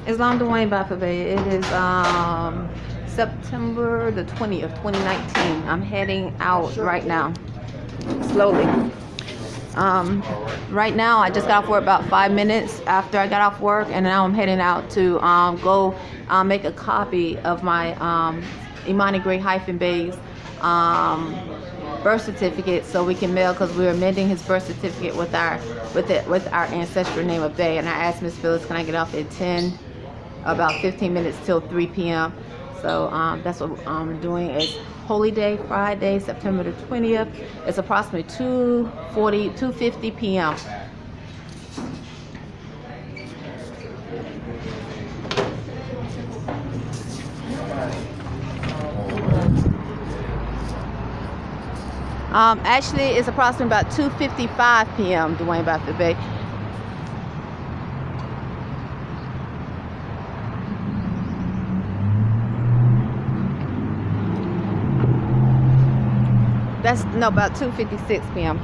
Islam Dwayne Baffabe. It is September the 20th, 2019. I'm heading out right now, slowly. Right now, I just got off work about 5 minutes after I got off work, and now I'm heading out to go make a copy of my Imani Gray-Bey's birth certificate, so we can mail, because we're amending his birth certificate with our ancestral name of Bey. And I asked Miss Phyllis, can I get off at 10, about 15 minutes till 3 p.m. So that's what I'm doing. It's Holy Day, Friday, September the 20th. It's approximately 2:50 p.m. Actually, it's approximately about 2:55 p.m. Dwayne Baffabe. That's no, about 2:56 p.m.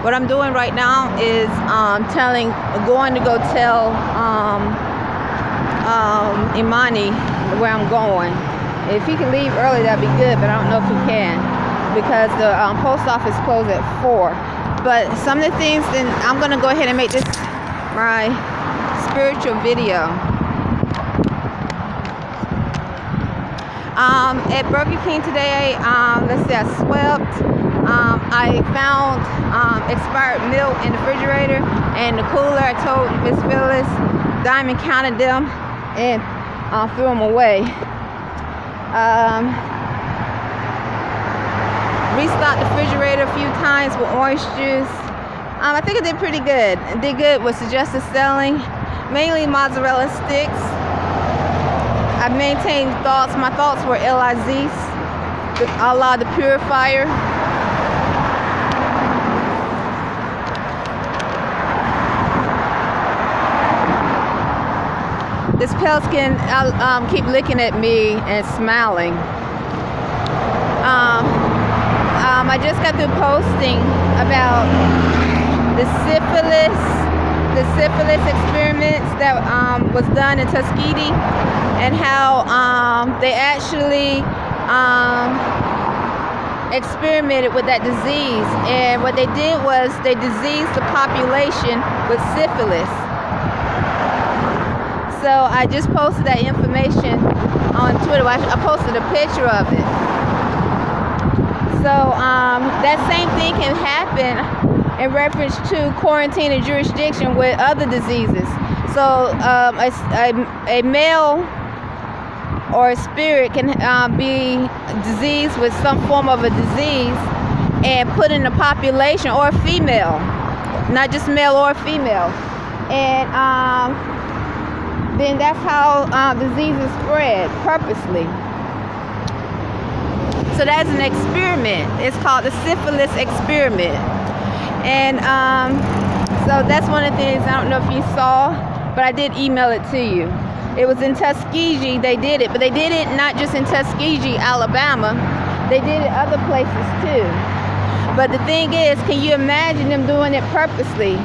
What I'm doing right now is going to go tell Imani where I'm going. If he can leave early, that'd be good, but I don't know if he can, because the post office closed at 4. But some of the things, then I'm going to go ahead and make this my spiritual video. At Burger King today, let's see, I swept. I found expired milk in the refrigerator and the cooler. I told Miss Phyllis, Diamond counted them and threw them away. Restocked the refrigerator a few times with orange juice. I think I did pretty good. I did good with suggested selling, mainly mozzarella sticks. I maintained thoughts. My thoughts were El Aziz, Allah the Purifier. This pale skin keep looking at me and smiling. I just got through posting about the syphilis experiments that was done in Tuskegee, and how they actually experimented with that disease. And what they did was they diseased the population with syphilis. So I just posted that information on Twitter. I posted a picture of it. So that same thing can happen in reference to quarantine and jurisdiction with other diseases. So a male or a spirit can be diseased with some form of a disease and put in the population, or a female, not just male or female. And then that's how diseases spread purposely. So that's an experiment. It's called the syphilis experiment. And so that's one of the things, I don't know if you saw, but I did email it to you. It was in Tuskegee, they did it, but they did it not just in Tuskegee, Alabama. They did it other places too. But the thing is, can you imagine them doing it purposely?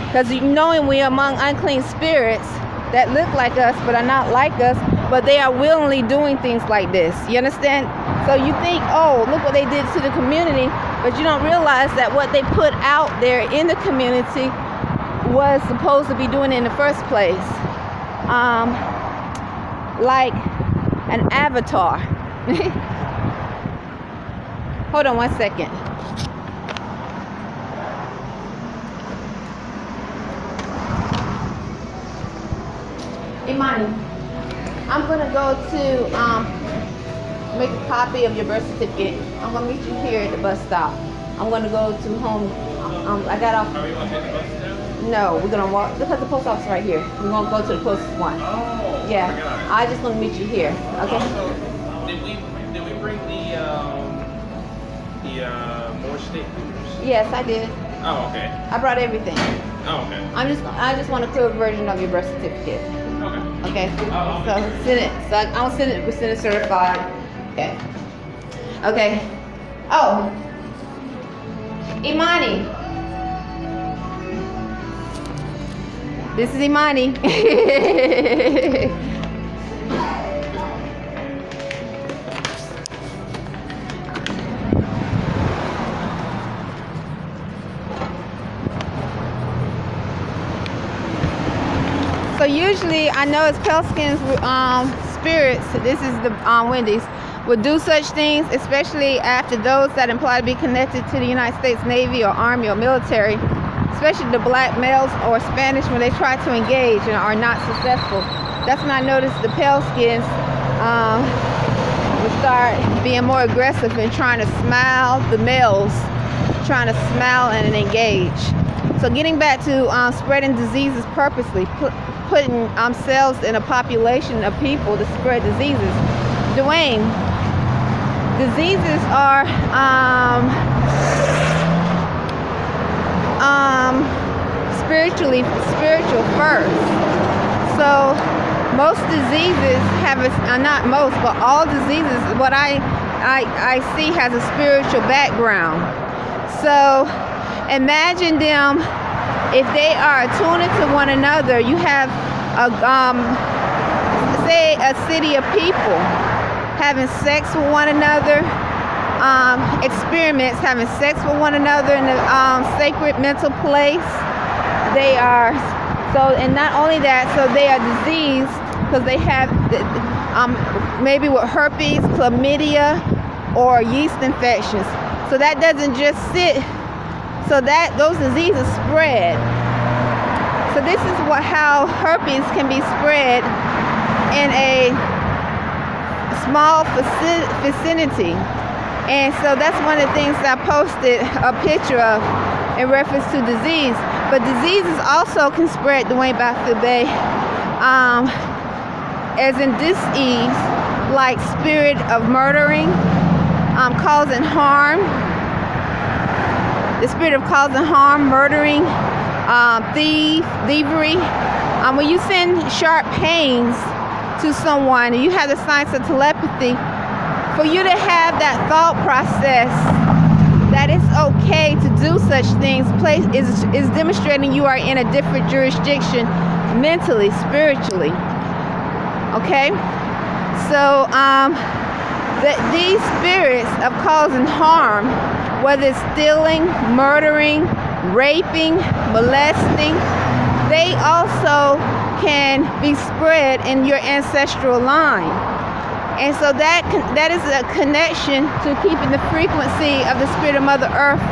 Because knowing we're among unclean spirits that look like us but are not like us, but they are willingly doing things like this. You understand? So you think, oh, look what they did to the community, but you don't realize that what they put out there in the community was supposed to be doing it in the first place. Like an avatar. Hold on 1 second. Imani, I'm gonna go to make a copy of your birth certificate. I'm gonna meet you here at the bus stop. I'm gonna go to home. I got off. Are we gonna take the bus down? No, we're gonna walk. Look at the post office right here. We're gonna go to the closest one. Oh. Yeah. I I just want to meet you here. Okay. Also, did we bring the more state papers? Yes, I did. Oh, okay. I brought everything. Oh, okay. I just want a clear version of your birth certificate. Okay. Okay. Okay. So I'm Senate certified. Okay. Okay. Oh, Imani. This is Imani. So usually, I know it's pale skins spirits. This is the Wendy's would do such things, especially after those that imply to be connected to the United States Navy or Army or military, especially the black males or Spanish when they try to engage and are not successful. That's when I noticed the pale skins would start being more aggressive and trying to smile, the males trying to smile and engage. So getting back to spreading diseases purposely, putting cells in a population of people to spread diseases. Dwayne, diseases are spiritual first. So most diseases have not most, but all diseases, what I see has a spiritual background. So imagine them, if they are attuned to one another. You have say a city of people having sex with one another, experiments having sex with one another in a sacred mental place. They are and not only that, so they are diseased because they have maybe with herpes, chlamydia, or yeast infections. So that doesn't just sit. So that those diseases spread. So this is how herpes can be spread in a small vicinity. And so that's one of the things I posted a picture of in reference to disease. But diseases also can spread the way back to the Bay, as in dis-ease, like spirit of murdering, causing harm. The spirit of causing harm, murdering, thievery. When you send sharp pains to someone and you have the science of telepathy, for you to have that thought process that it's okay to do such things is demonstrating you are in a different jurisdiction mentally, spiritually. Okay? So these spirits of causing harm, whether it's stealing, murdering, raping, molesting, they also can be spread in your ancestral line. And so that is a connection to keeping the frequency of the spirit of Mother Earth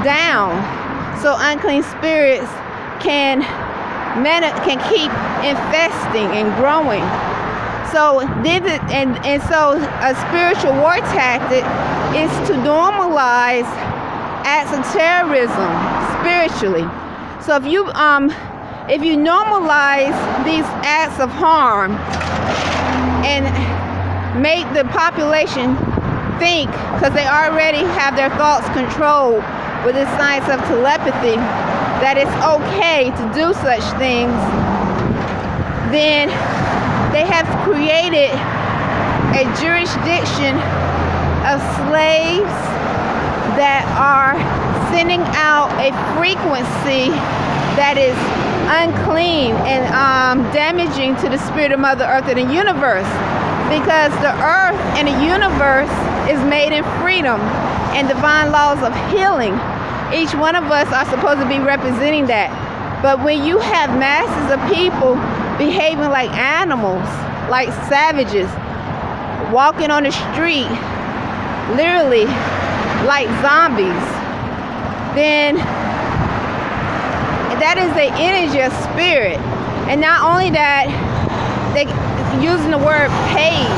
down. So unclean spirits can keep infesting and growing. So so a spiritual war tactic is to normalize acts of terrorism spiritually. So if you normalize these acts of harm and make the population think, because they already have their thoughts controlled with the science of telepathy, that it's okay to do such things, then they have created a jurisdiction of slaves that are sending out a frequency that is unclean and damaging to the spirit of Mother Earth and the universe, because the earth and the universe is made in freedom and divine laws of healing. Each one of us are supposed to be representing that. But when you have masses of people behaving like animals, like savages, walking on the street, literally like zombies, then that is the energy of spirit. And not only that, they using the word paid.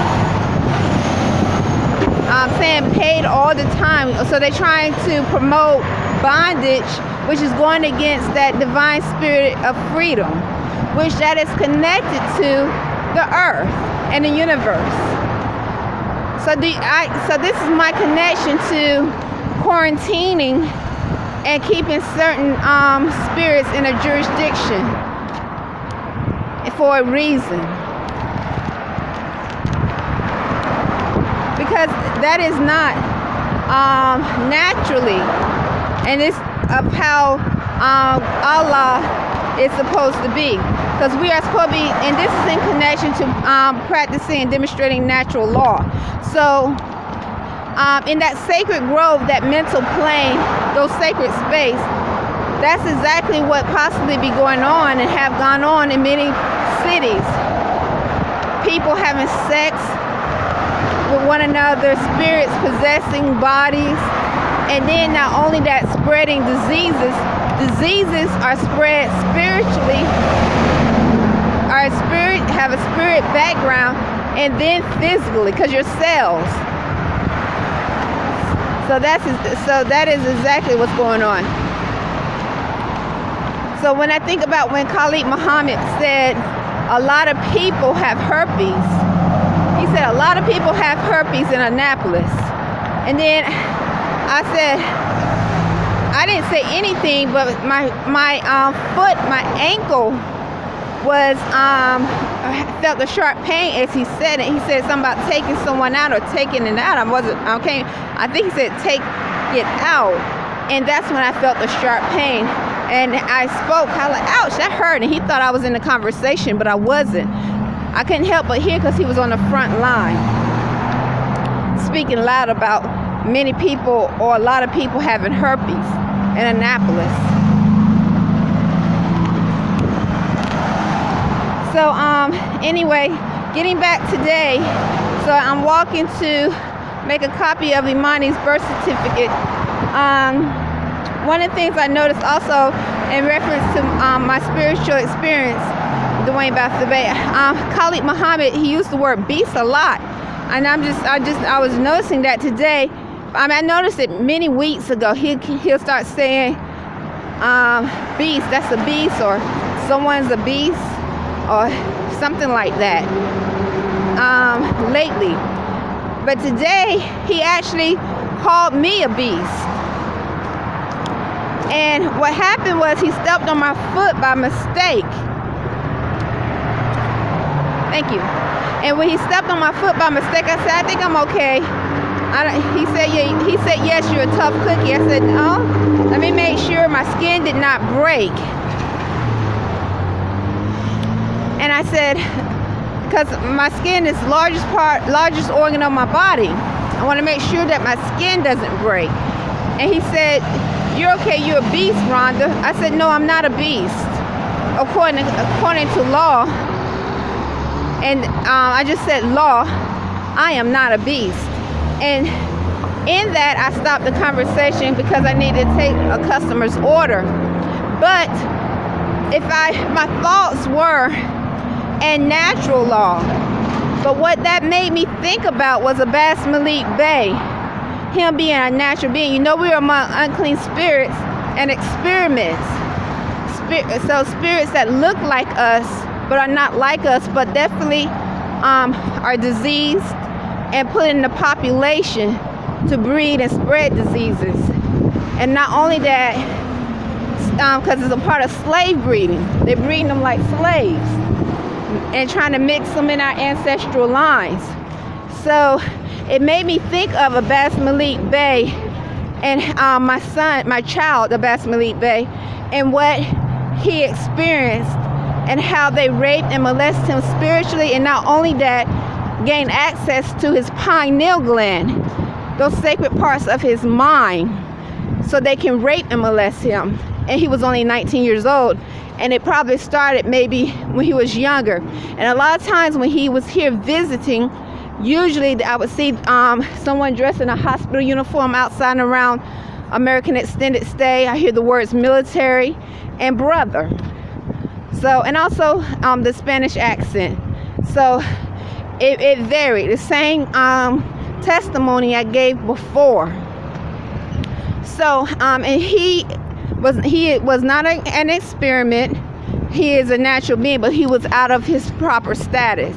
Saying paid all the time. So they're trying to promote bondage, which is going against that divine spirit of freedom, which that is connected to the earth and the universe. So this is my connection to quarantining and keeping certain spirits in a jurisdiction for a reason. because that is not naturally, and it's of how Allah is supposed to be. Because we are supposed to be, and this is in connection to practicing and demonstrating natural law. So in that sacred grove, that mental plane, those sacred space, that's exactly what possibly be going on and have gone on in many cities. People having sex with one another, spirits possessing bodies, and then not only that, spreading diseases. Diseases are spread spiritually. Our spirit have a spirit background, and then physically, because your cells. So that is exactly what's going on. So when I think about when Khalid Muhammad said a lot of people have herpes, he said a lot of people have herpes in Annapolis. And then I said, I didn't say anything, but my foot, my ankle was, I felt a sharp pain as he said it. He said something about taking someone out or taking it out. I think he said take it out. And that's when I felt a sharp pain. And I spoke, I was like, ouch, that hurt. And he thought I was in the conversation, but I wasn't. I couldn't help but hear because he was on the front line, speaking loud about many people or a lot of people having herpes in Annapolis. So anyway, getting back today, so I'm walking to make a copy of Imani's birth certificate. One of the things I noticed also in reference to my spiritual experience, Dwayne Bey, Khalid Muhammad, he used the word beast a lot, and I was noticing that today. I noticed it many weeks ago. He'll start saying beast, that's a beast, or someone's a beast, or something like that lately. But today he actually called me a beast. And what happened was he stepped on my foot by mistake. Thank you. And when he stepped on my foot by mistake, I said, I think I'm okay. He said, yes, you're a tough cookie. I said, no, let me make sure my skin did not break. And I said, because my skin is largest organ of my body, I want to make sure that my skin doesn't break. And he said, you're okay, you're a beast, Rhonda. I said, no, I'm not a beast, according to law. And I just said law, I am not a beast. And in that, I stopped the conversation because I needed to take a customer's order. But my thoughts were and natural law. But what that made me think about was Abbas Malik Bey, him being a natural being. You know, we are among unclean spirits and experiments. So spirits that look like us but are not like us, but definitely are diseased and put in the population to breed and spread diseases. And not only that, because it's a part of slave breeding, they're breeding them like slaves and trying to mix them in our ancestral lines. So it made me think of Abbas Malik Bey and my child, Abbas Malik Bey, and what he experienced and how they raped and molested him spiritually, and not only that, gained access to his pineal gland, those sacred parts of his mind, so they can rape and molest him. And he was only 19 years old, and it probably started maybe when he was younger. And a lot of times when he was here visiting, usually I would see someone dressed in a hospital uniform outside and around American Extended Stay. I hear the words military and brother. So, and also the Spanish accent. So it varied. The same testimony I gave before. So, and he was not an experiment. He is a natural being, but he was out of his proper status.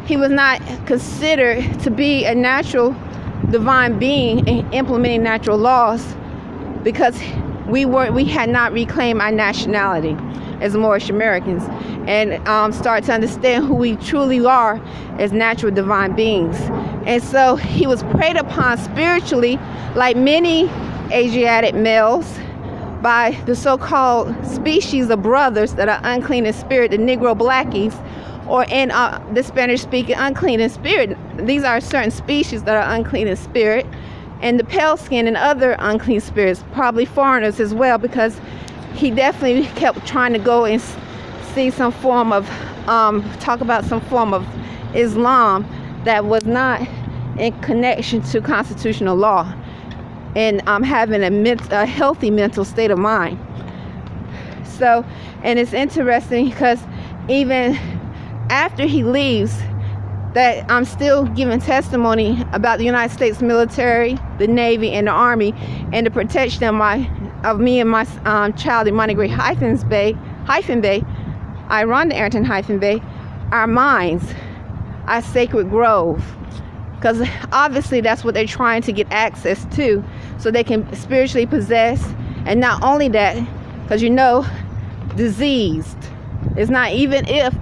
He was not considered to be a natural divine being and implementing natural laws, because we had not reclaimed our nationality as Moorish Americans. and start to understand who we truly are as natural divine beings. And so he was preyed upon spiritually, like many Asiatic males, by the so-called species of brothers that are unclean in spirit, the Negro blackies, or in the Spanish-speaking unclean in spirit. These are certain species that are unclean in spirit, and the pale skin and other unclean spirits, probably foreigners as well, because he definitely kept trying to go and see some form of, talk about some form of Islam that was not in connection to constitutional law, and having a healthy mental state of mind. So, and it's interesting because even after he leaves, that I'm still giving testimony about the United States military, the Navy, and the Army, and the protection of me and my child, Imani Gray Bey. I run the Arrington-Bey, our minds, our sacred grove. Because obviously that's what they're trying to get access to, so they can spiritually possess. And not only that, because diseased. It's not even if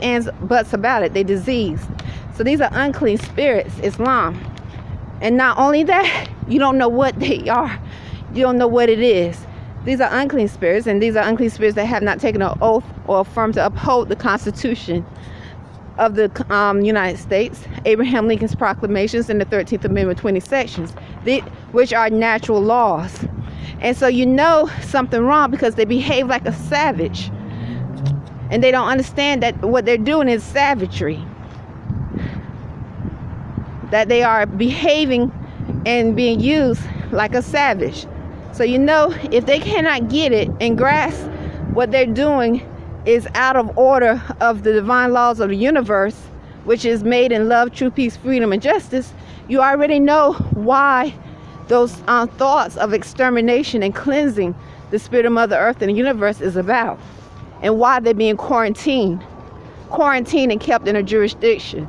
ands, buts about it. They diseased. So these are unclean spirits, Islam. And not only that, you don't know what they are. You don't know what it is. These are unclean spirits, and these are unclean spirits that have not taken an oath or affirmed to uphold the Constitution of the United States, Abraham Lincoln's proclamations, and the 13th Amendment, 20 sections, which are natural laws. And so something wrong because they behave like a savage. And they don't understand that what they're doing is savagery. That they are behaving and being used like a savage. So if they cannot get it and grasp what they're doing is out of order of the divine laws of the universe, which is made in love, true peace, freedom, and justice, you already know why those thoughts of extermination and cleansing the spirit of Mother Earth and the universe is about, and why they're being quarantined and kept in a jurisdiction,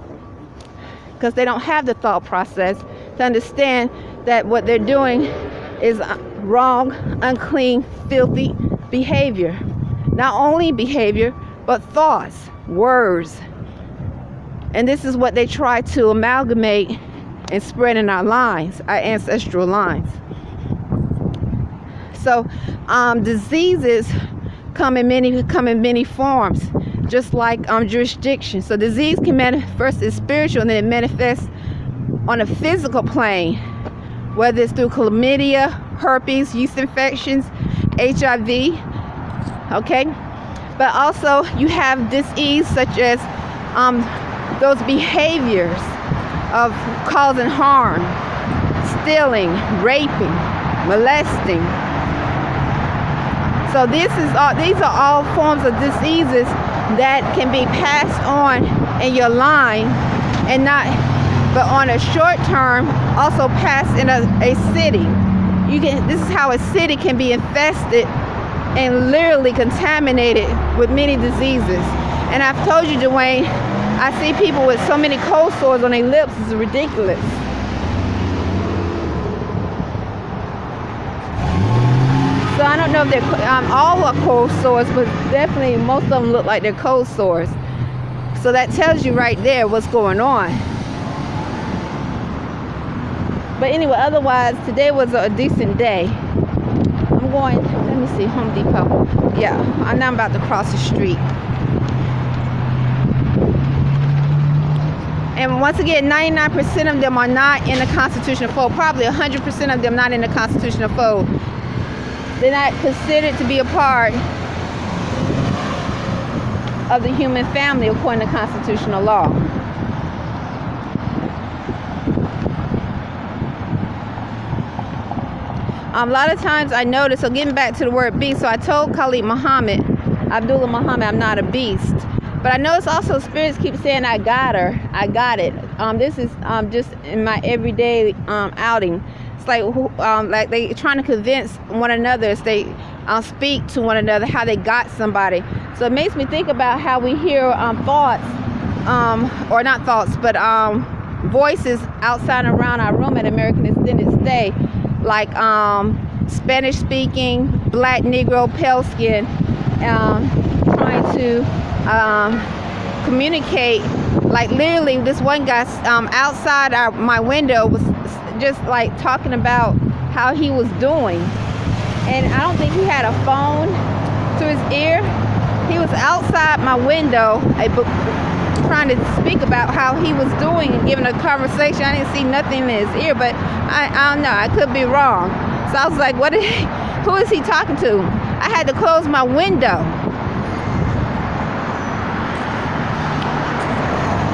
because they don't have the thought process to understand that what they're doing is wrong, unclean, filthy behavior. Not only behavior, but thoughts, words. And this is what they try to amalgamate and spread in our lines, our ancestral lines. So diseases come in many forms, just like jurisdiction. So disease can manifest as spiritual, and then it manifests on a physical plane, whether it's through chlamydia, herpes, yeast infections, HIV, okay? But also you have disease such as those behaviors of causing harm, stealing, raping, molesting. So these are all forms of diseases that can be passed on in your line, and but on a short term, also passed in a city. This is how a city can be infested and literally contaminated with many diseases. And I've told you, Dwayne, I see people with so many cold sores on their lips, it's ridiculous. So I don't know if they're all are cold sores, but definitely most of them look like they're cold sores. So that tells you right there what's going on. But anyway, otherwise, today was a decent day. I'm going, let me see, Home Depot. Yeah, I'm about to cross the street. And once again, 99% of them are not in the constitutional fold. Probably 100% of them not in the constitutional fold. They're not considered to be a part of the human family according to constitutional law. A lot of times I notice, so getting back to the word beast, so I told Khalid Abdullah Muhammad, I'm not a beast. But I notice also spirits keep saying, I got her, I got it. This is just in my everyday outing. It's like they trying to convince one another as they speak to one another how they got somebody. So it makes me think about how we hear thoughts, or not thoughts, but voices outside and around our room at American Extended Stay, like Spanish speaking, black, Negro, pale skin, trying to communicate. Like literally, this one guy outside my window was just like talking about how he was doing, and I don't think he had a phone to his ear. He was outside my window trying to speak about how he was doing and giving a conversation. I didn't see nothing in his ear, but I don't know, I could be wrong. So I was like, who is he talking to? I had to close my window.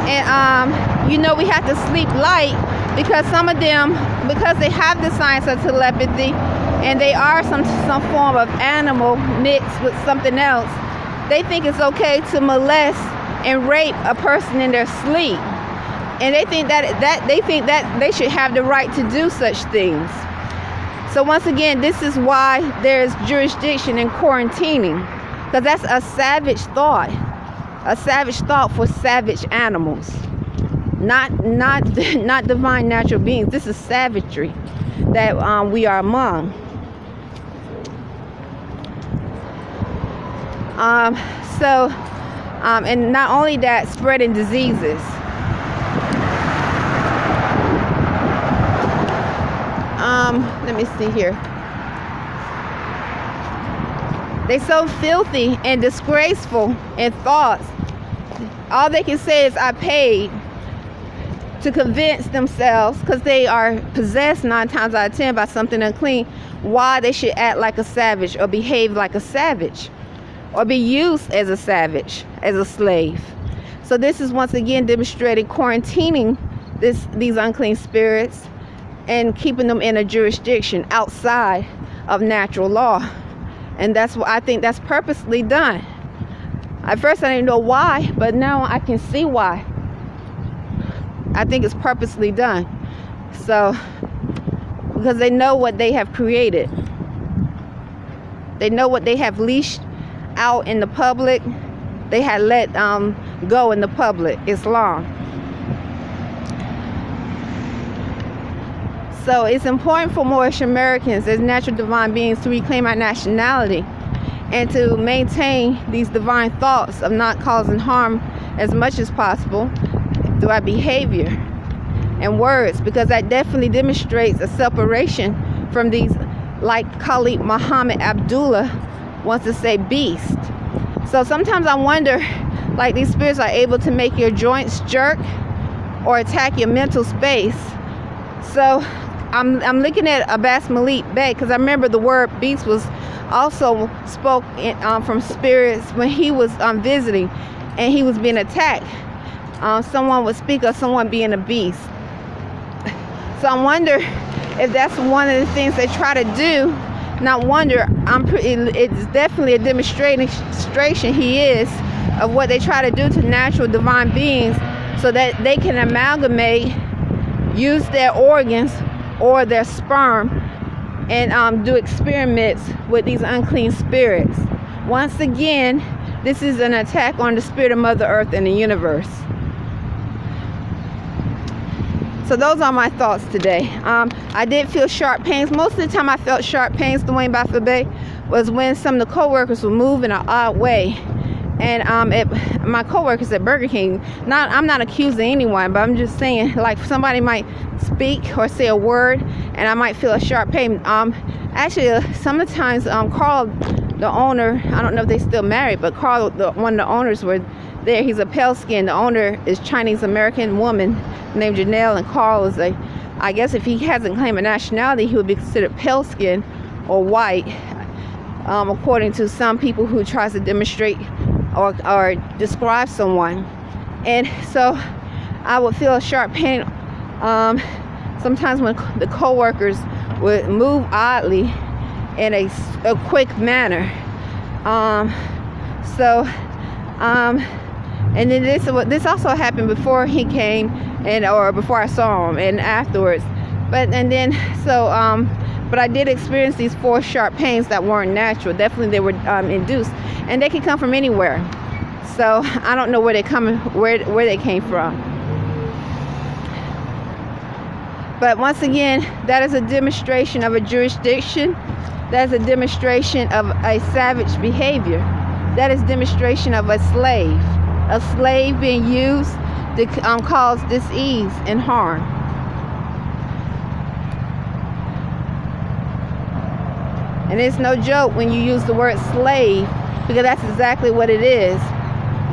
And we have to sleep light, because some of them, because they have the science of telepathy and they are some form of animal mixed with something else, they think it's okay to molest and rape a person in their sleep, and they think that they should have the right to do such things. So once again, this is why there's jurisdiction in quarantining, because that's a savage thought for savage animals, not divine natural beings. This is savagery that we are among. And not only that, spreading diseases. Let me see here. They so filthy and disgraceful in thoughts. All they can say is, I paid, to convince themselves, because they are possessed 9 times out of 10 by something unclean, why they should act like a savage or behave like a savage or be used as a savage, as a slave. So this is once again demonstrating quarantining these unclean spirits and keeping them in a jurisdiction outside of natural law. And that's what I think that's purposely done. At first I didn't know why, but now I can see why. I think it's purposely done. So, because they know what they have created. They know what they have leashed out in the public. They had let go in the public, Islam. So it's important for Moorish Americans as natural divine beings to reclaim our nationality and to maintain these divine thoughts of not causing harm as much as possible through our behavior and words, because that definitely demonstrates a separation from these, like Khalid Muhammad Abdullah wants to say, beast. So sometimes I wonder, like, these spirits are able to make your joints jerk or attack your mental space. So I'm looking at Abbas Malik Bey, because I remember the word beast was also spoke from spirits when he was visiting and he was being attacked. Someone would speak of someone being a beast. So I wonder if that's one of the things they try to do. Not wonder, it's definitely a demonstration he is of what they try to do to natural divine beings, so that they can amalgamate, use their organs or their sperm, and do experiments with these unclean spirits. Once again, this is an attack on the spirit of Mother Earth and the universe. So those are my thoughts today. I did feel sharp pains. Most of the time I felt sharp pains, Dwayne Baffa Bay, was when some of the co-workers would move in an odd way. And my co-workers at Burger King, I'm not accusing anyone, but I'm just saying, like, somebody might speak or say a word and I might feel a sharp pain. Actually, some of the times Carl, the owner, I don't know if they still married, but Carl, one of the owners, were there. He's a pale skin. The owner is Chinese American woman named Janelle, and Carl is I guess if he hasn't claimed a nationality, he would be considered pale skin or white, according to some people who tries to demonstrate or describe someone. And so I would feel a sharp pain sometimes when the co-workers would move oddly in a quick manner. And then this also happened before he came, or before I saw him, and afterwards. But I did experience these 4 sharp pains that weren't natural. Definitely they were induced, and they can come from anywhere. So I don't know where they came from. But once again, that is a demonstration of a jurisdiction. That is a demonstration of a savage behavior. that is demonstration of a slave being used to cause disease and harm. And it's no joke when you use the word slave, because that's exactly what it is.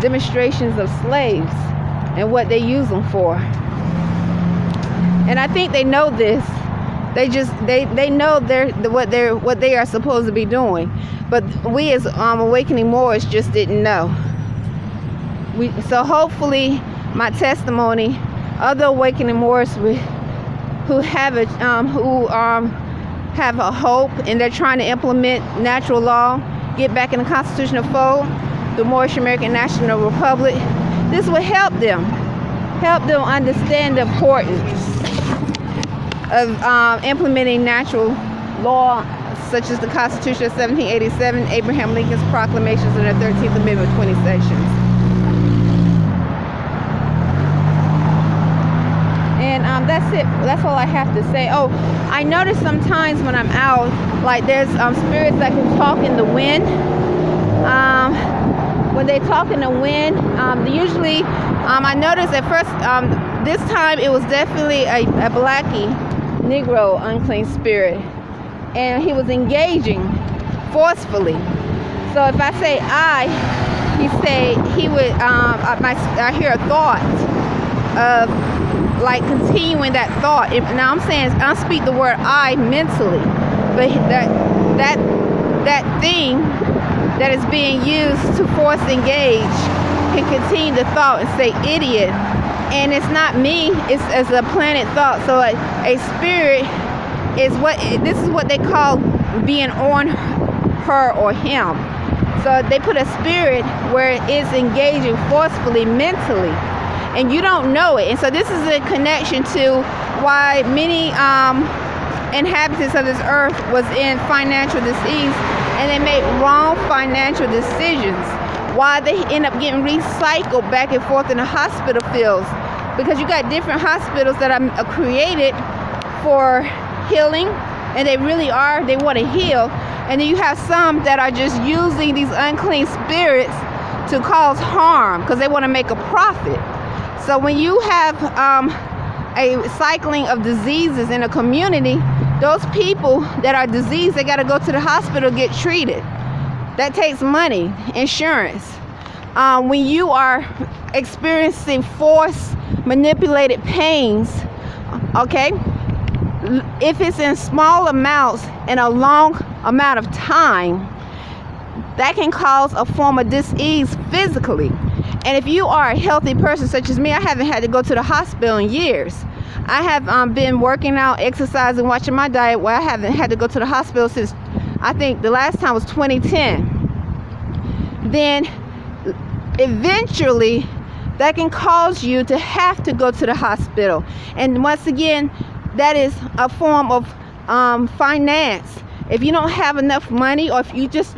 Demonstrations of slaves and what they use them for. And I think they know this. They know what they are supposed to be doing. But we as Awakening Moors just didn't know. So hopefully my testimony, other Awakening Moors who have a hope and they're trying to implement natural law, get back in the constitutional fold, the Moorish American National Republic, this will help them understand the importance of implementing natural law, such as the Constitution of 1787, Abraham Lincoln's proclamations, and the 13th Amendment, 20 sections. And that's it. That's all I have to say. Oh, I notice sometimes when I'm out, like there's spirits that can talk in the wind. When they talk in the wind, usually I noticed at first, this time it was definitely a blackie, Negro unclean spirit, and he was engaging forcefully. So if I say he would, I hear a thought of like continuing that thought. Now I'm saying, I speak the word I mentally, but that thing that is being used to force engage can continue the thought and say idiot, and it's not me, it's as a planet thought. So a spirit is this is what they call being on her or him. So they put a spirit where it's engaging forcefully mentally, and you don't know it. And so this is a connection to why many inhabitants of this earth was in financial disease, and they make wrong financial decisions. Why they end up getting recycled back and forth in the hospital fields, because you got different hospitals that are created for healing, and they want to heal, and then you have some that are just using these unclean spirits to cause harm because they want to make a profit. So when you have a cycling of diseases in a community, those people that are diseased, they got to go to the hospital, get treated. That takes money, insurance. When you are experiencing force, manipulated pains, okay, if it's in small amounts and a long amount of time, that can cause a form of dis-ease physically. And if you are a healthy person such as me, I haven't had to go to the hospital in years. I have been working out, exercising, watching my diet, where I haven't had to go to the hospital since, I think the last time was 2010. Then eventually that can cause you to have to go to the hospital. And once again, that is a form of finance. If you don't have enough money, or if you just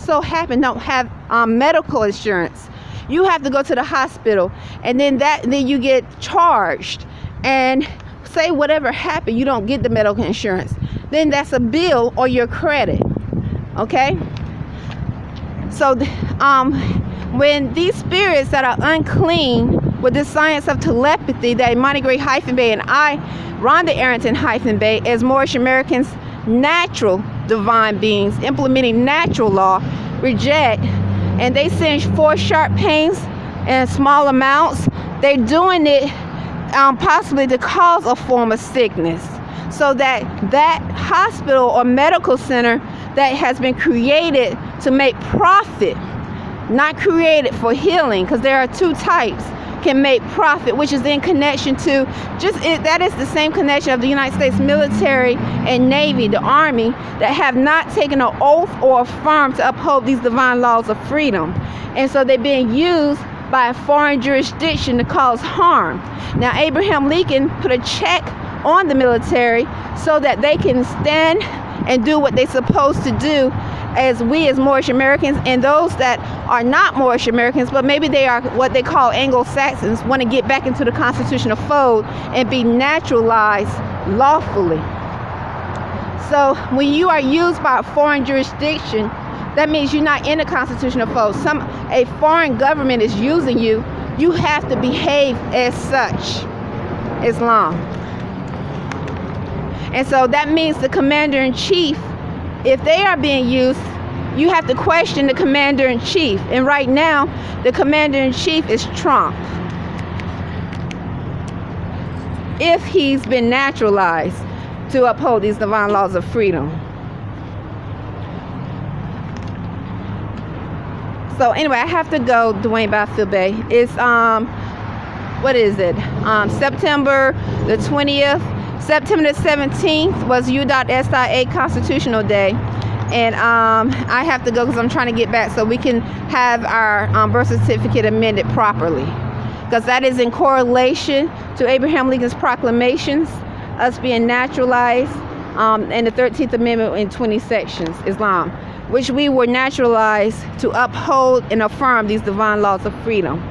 so happen don't have medical insurance, you have to go to the hospital, and then you get charged. And say whatever happened, you don't get the medical insurance, then that's a bill or your credit. Okay? So when these spirits that are unclean with the science of telepathy that Imani Gray-Bey and I, Rhonda Arrington-Bey, as Moorish Americans, natural divine beings implementing natural law, reject, and they send force sharp pains in small amounts, they're doing it possibly to cause a form of sickness, so that hospital or medical center that has been created to make profit, not created for healing, because there are two types, can make profit, which is in connection to that is the same connection of the United States military and Navy, the Army, that have not taken an oath or affirmed to uphold these divine laws of freedom. And so they're being used by a foreign jurisdiction to cause harm. Now, Abraham Lincoln put a check on the military so that they can stand and do what they're supposed to do, as we as Moorish Americans, and those that are not Moorish Americans, but maybe they are what they call Anglo-Saxons, want to get back into the constitutional fold and be naturalized lawfully. So when you are used by a foreign jurisdiction That means you're not in a constitutional fold. A foreign government is using you. You have to behave as such. Islam. And so that means the commander-in-chief, if they are being used, you have to question the commander-in-chief. And right now, the commander-in-chief is Trump. If he's been naturalized to uphold these divine laws of freedom. So anyway, I have to go, Dwayne Bey. It's what is it? September the 20th. September the 17th was U.S.A. Constitutional Day. And I have to go because I'm trying to get back so we can have our birth certificate amended properly. Because that is in correlation to Abraham Lincoln's proclamations, us being naturalized, and the 13th Amendment in 20 sections, Islam, which we were naturalized to uphold and affirm these divine laws of freedom.